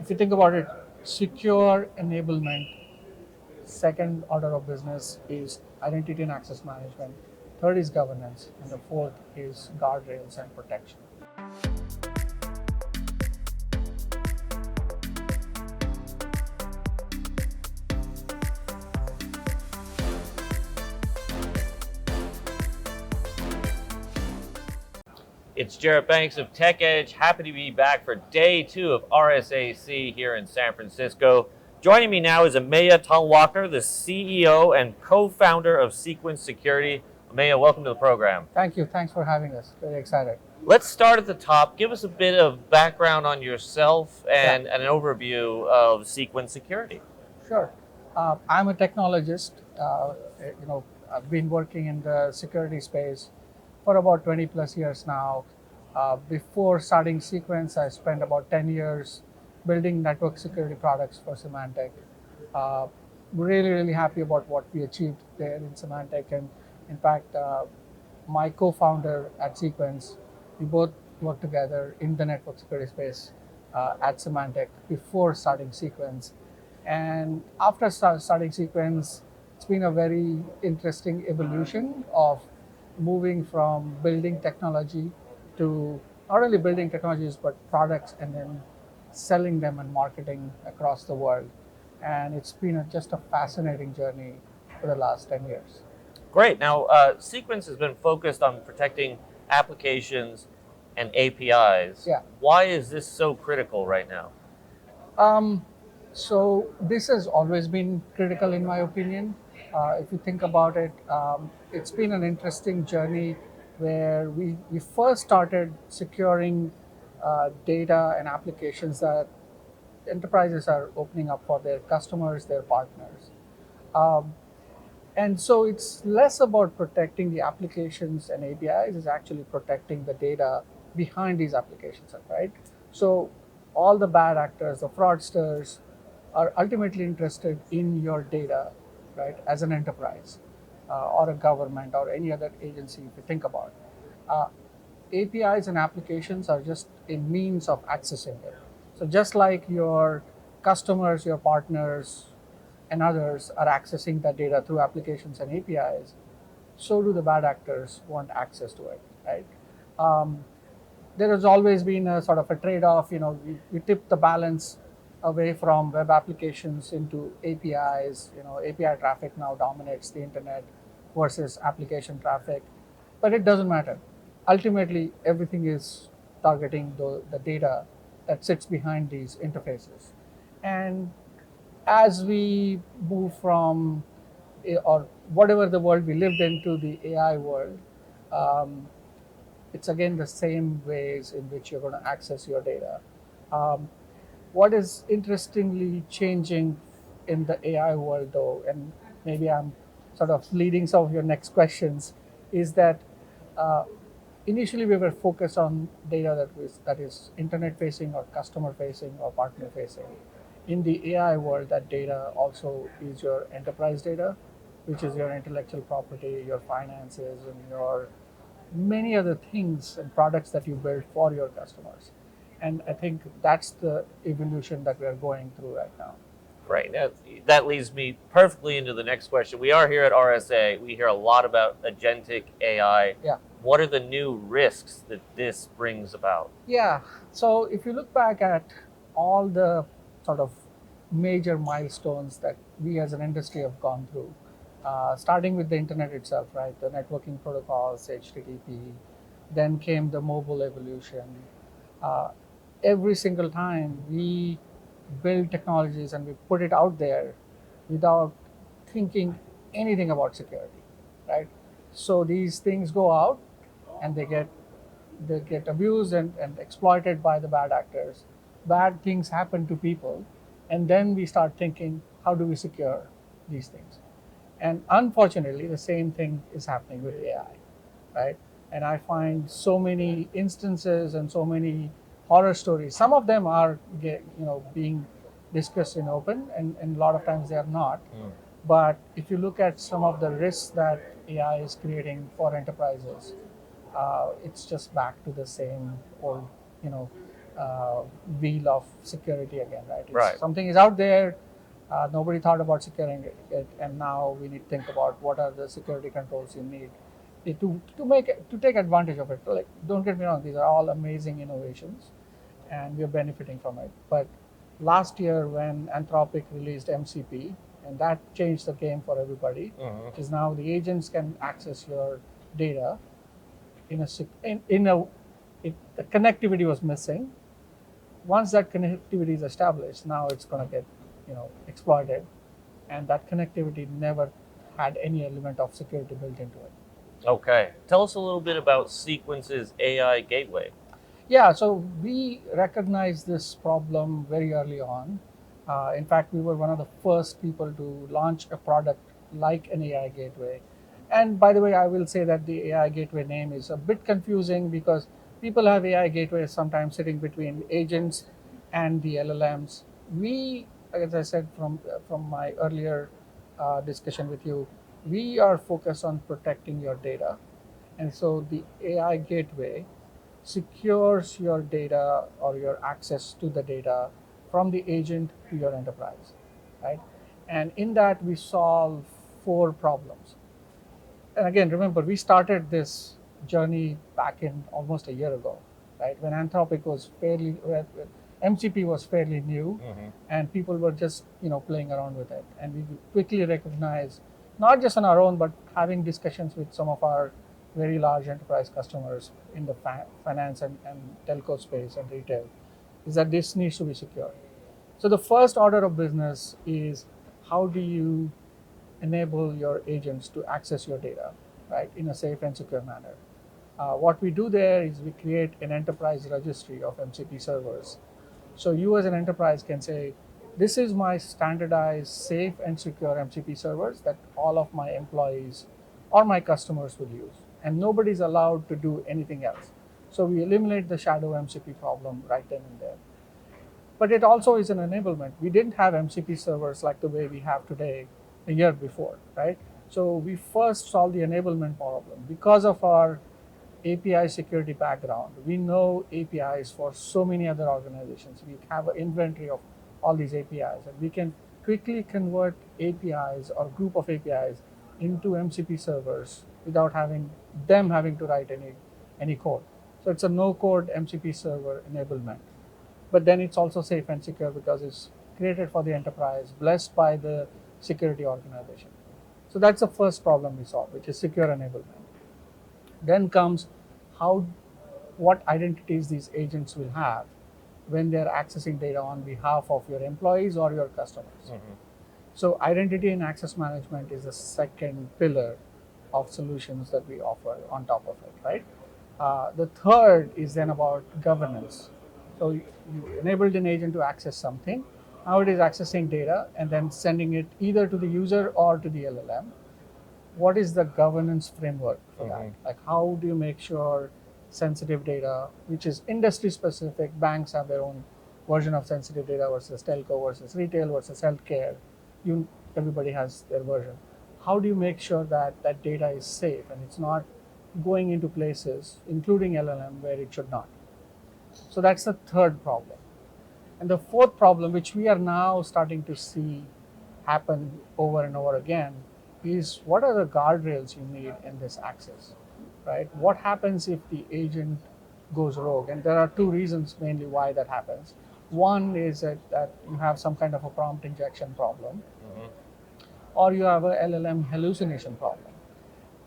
If you think about it, secure enablement, second order of business is identity and access management, third is governance, and the fourth is guardrails and protection. It's Jarrett Banks of Tech Edge. Happy to be back for day 2 of RSAC here in San Francisco. Joining me now is Ameya Talwalkar, the CEO and co-founder of Cequence Security. Ameya, welcome to the program. Thank you. Thanks for having us. Very excited. Let's start at the top. Give us a bit of background on yourself and an overview of Cequence Security. Sure. I'm a technologist. I've been working in the security space for about 20 plus years now. Before starting Cequence, I spent about 10 years building network security products for Symantec. Really happy about what we achieved there in Symantec. And in fact, my co-founder at Cequence, we both worked together in the network security space at Symantec before starting Cequence. And after starting Cequence, it's been a very interesting evolution of moving from building technology to not only building technologies, but products and then selling them and marketing across the world. And it's been just a fascinating journey for the last 10 years. Great. Now, Cequence has been focused on protecting applications and APIs. Yeah. Why is this so critical right now? So this has always been critical in my opinion. If you think about it, it's been an interesting journey where we first started securing data and applications that enterprises are opening up for their customers, their partners. And so it's less about protecting the applications and APIs, it's actually protecting the data behind these applications, right? So all the bad actors, the fraudsters, are ultimately interested in your data, right, as an enterprise or a government or any other agency, if you think about it. APIs and applications are just a means of accessing it. So just like your customers, your partners, and others are accessing that data through applications and APIs, so do the bad actors want access to it, right? There has always been a sort of a trade-off. We tip the balance away from web applications into APIs. API traffic now dominates the internet versus application traffic, but it doesn't matter. Ultimately, everything is targeting the data that sits behind these interfaces. And as we move from, or whatever the world we lived into, the AI world, it's again the same ways in which you're going to access your data. What is interestingly changing in the AI world, though, and maybe I'm sort of leading some of your next questions, is that initially we were focused on data that is internet facing or customer facing or partner facing. In the AI world, that data also is your enterprise data, which is your intellectual property, your finances, and your many other things and products that you build for your customers. And I think that's the evolution that we are going through right now. Right. That leads me perfectly into the next question. We are here at RSA. We hear a lot about agentic AI. Yeah. What are the new risks that this brings about? Yeah. So if you look back at all the sort of major milestones that we as an industry have gone through, starting with the internet itself, right? The networking protocols, HTTP, then came the mobile evolution. Every single time we build technologies and we put it out there without thinking anything about security, right? So these things go out and they get abused and exploited by the bad actors. Bad things happen to people, and then we start thinking, how do we secure these things? And unfortunately, the same thing is happening with AI, right? And I find so many instances and so many horror stories. Some of them are being discussed in open, and a lot of times they are not. But if you look at some of the risks that AI is creating for enterprises, it's just back to the same old, uh, wheel of security again, right? It's Right. something is out there. Nobody thought about securing it, and now we need to think about what are the security controls you need to take advantage of it. Like, don't get me wrong; these are all amazing innovations, and we are benefiting from it. But last year, when Anthropic released MCP, and that changed the game for everybody, Mhm. which is now the agents can access your data in a the connectivity was missing. Once that connectivity is established, now it's going to get exploited, and that connectivity never had any element of security built into it. Okay. Tell us a little bit about Sequence's AI gateway. Yeah, so we recognized this problem very early on. In fact, we were one of the first people to launch a product like an AI gateway. And by the way, I will say that the AI gateway name is a bit confusing because people have AI gateways sometimes sitting between agents and the LLMs. We, as I said from my earlier discussion with you, we are focused on protecting your data, and so the AI gateway secures your data or your access to the data from the agent to your enterprise, right? And in that, we solve four problems. And again, remember, we started this journey back in almost a year ago, right? When Anthropic was when MCP was fairly new, Mhm. and people were just playing around with it, and we quickly recognized, not just on our own, but having discussions with some of our very large enterprise customers in the finance and telco space and retail, is that this needs to be secure. So the first order of business is, how do you enable your agents to access your data, right, in a safe and secure manner? What we do there is we create an enterprise registry of MCP servers. So you as an enterprise can say, this is my standardized, safe and secure MCP servers that all of my employees or my customers will use. And nobody's allowed to do anything else. So we eliminate the shadow MCP problem right then and there. But it also is an enablement. We didn't have MCP servers like the way we have today a year before, right? So we first solved the enablement problem. Because of our API security background, we know APIs for so many other organizations. We have an inventory of all these APIs, and we can quickly convert APIs or group of APIs into MCP servers without having to write any code. So it's a no-code MCP server enablement. But then it's also safe and secure because it's created for the enterprise, blessed by the security organization. So that's the first problem we solve, which is secure enablement. Then comes how what identities these agents will have when they're accessing data on behalf of your employees or your customers. Mhm. So identity and access management is the second pillar of solutions that we offer on top of it, right? The third is then about governance. So you enabled an agent to access something. Now it is accessing data and then sending it either to the user or to the LLM. What is the governance framework for that? Mhm. Like, how do you make sure sensitive data, which is industry specific, banks have their own version of sensitive data versus telco versus retail versus healthcare. You Everybody has their version. How do you make sure that that data is safe and it's not going into places, including LLM, where it should not? So that's the third problem. And the fourth problem, which we are now starting to see happen over and over again, is what are the guardrails you need in this access, right? What happens if the agent goes rogue? And there are two reasons mainly why that happens. One is that you have some kind of a prompt injection problem, Mhm. or you have a LLM hallucination problem.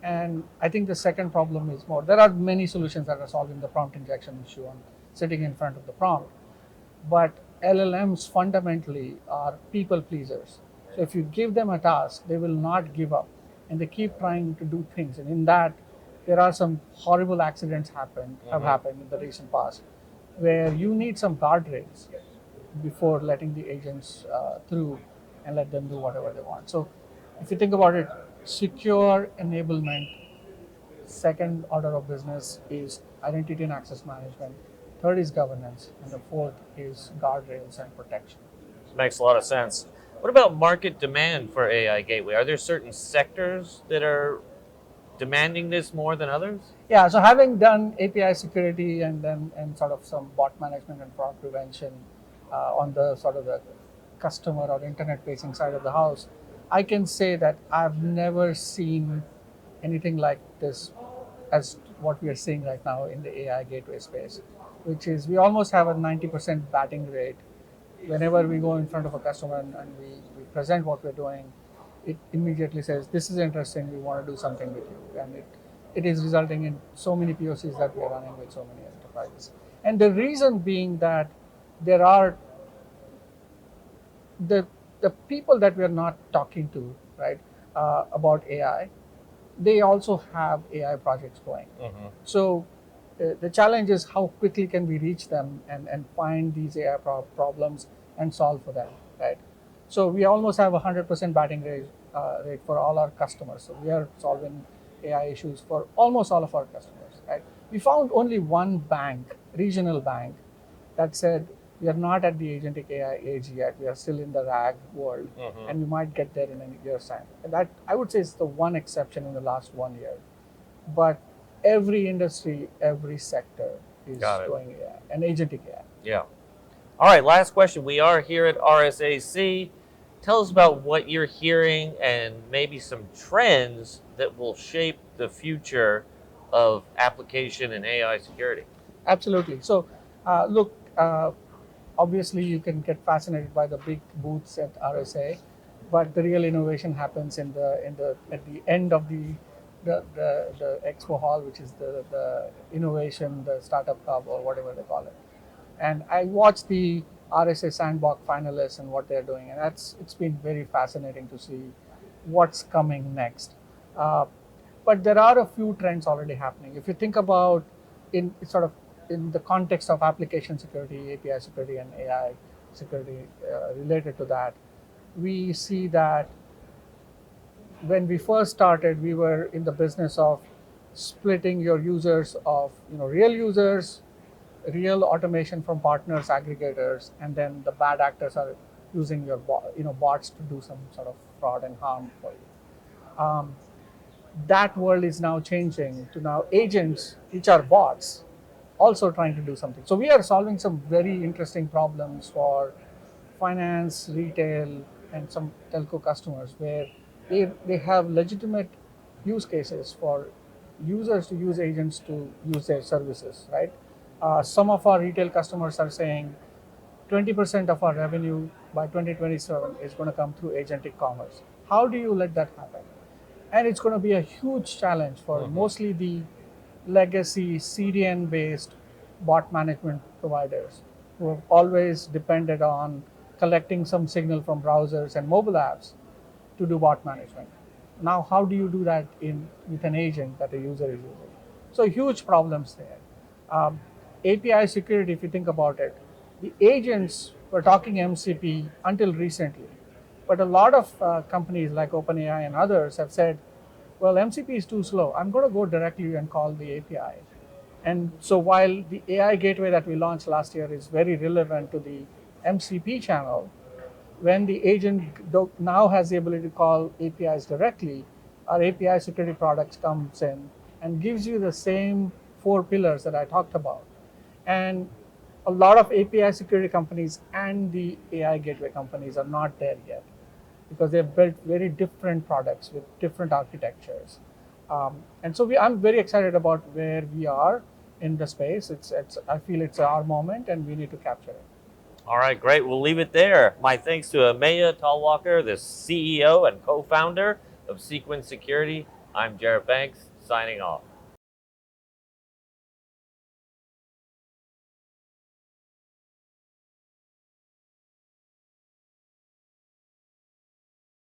And I think the second problem is more. There are many solutions that are solving the prompt injection issue on sitting in front of the prompt, but LLMs fundamentally are people pleasers. So if you give them a task, they will not give up, and they keep trying to do things. And in that, there are some horrible accidents have Mhm. happened in the recent past, where you need some guardrails before letting the agents through and let them do whatever they want. So if you think about it, secure enablement, second order of business is identity and access management. Third is governance, and the fourth is guardrails and protection. Makes a lot of sense. What about market demand for AI gateway? Are there certain sectors that are demanding this more than others? Yeah, so having done API security and sort of some bot management and fraud prevention on the sort of the customer or internet facing side of the house, I can say that I've never seen anything like this as what we are seeing right now in the AI gateway space, which is we almost have a 90% batting rate. Whenever we go in front of a customer and we present what we're doing, it immediately says, this is interesting, we want to do something with you. And it is resulting in so many POCs that we're running with so many enterprises. And the reason being that there are the people that we're not talking to, right, about AI, they also have AI projects going. So the challenge is how quickly can we reach them and find these AI problems and solve for them, right? So we almost have 100% batting rate for all our customers. So we are solving AI issues for almost all of our customers, right? We found only one bank, regional bank, that said we are not at the agentic AI age yet. We are still in the RAG world, and we might get there in a year's time. And that I would say is the one exception in the last 1 year. But every industry, every sector is going AI and agentic AI. Yeah. All right, last question. We are here at RSAC. Tell us about what you're hearing and maybe some trends that will shape the future of application and AI security. Absolutely. So, look, obviously you can get fascinated by the big booths at RSA, but the real innovation happens at the end of the expo hall, which is the innovation, the startup hub, or whatever they call it. And I watched the RSA Sandbox finalists and what they're doing, and it's been very fascinating to see what's coming next. Uh, but there are a few trends already happening. If you think about in sort of in the context of application security, API security, and AI security related to that, we see that when we first started, we were in the business of splitting your users of real users, real automation from partners, aggregators, and then the bad actors are using your bots to do some sort of fraud and harm for you. That world is now changing to now agents, which are bots, also trying to do something. So we are solving some very interesting problems for finance, retail, and some telco customers where they have legitimate use cases for users to use agents to use their services, right? Some of our retail customers are saying 20% of our revenue by 2027 is going to come through agentic commerce. How do you let that happen? And it's going to be a huge challenge for mostly the legacy CDN based bot management providers who have always depended on collecting some signal from browsers and mobile apps to do bot management. Now, how do you do that with an agent that a user is using? So huge problems there. API security, if you think about it, the agents were talking MCP until recently, but a lot of companies like OpenAI and others have said, well, MCP is too slow. I'm going to go directly and call the API. And so while the AI gateway that we launched last year is very relevant to the MCP channel, when the agent now has the ability to call APIs directly, our API security products comes in and gives you the same four pillars that I talked about. And a lot of API security companies and the AI gateway companies are not there yet because they've built very different products with different architectures. And so I'm very excited about where we are in the space. I feel it's our moment and we need to capture it. All right, great. We'll leave it there. My thanks to Ameya Talwalkar, the CEO and co-founder of Cequence Security. I'm Jarrett Banks, signing off.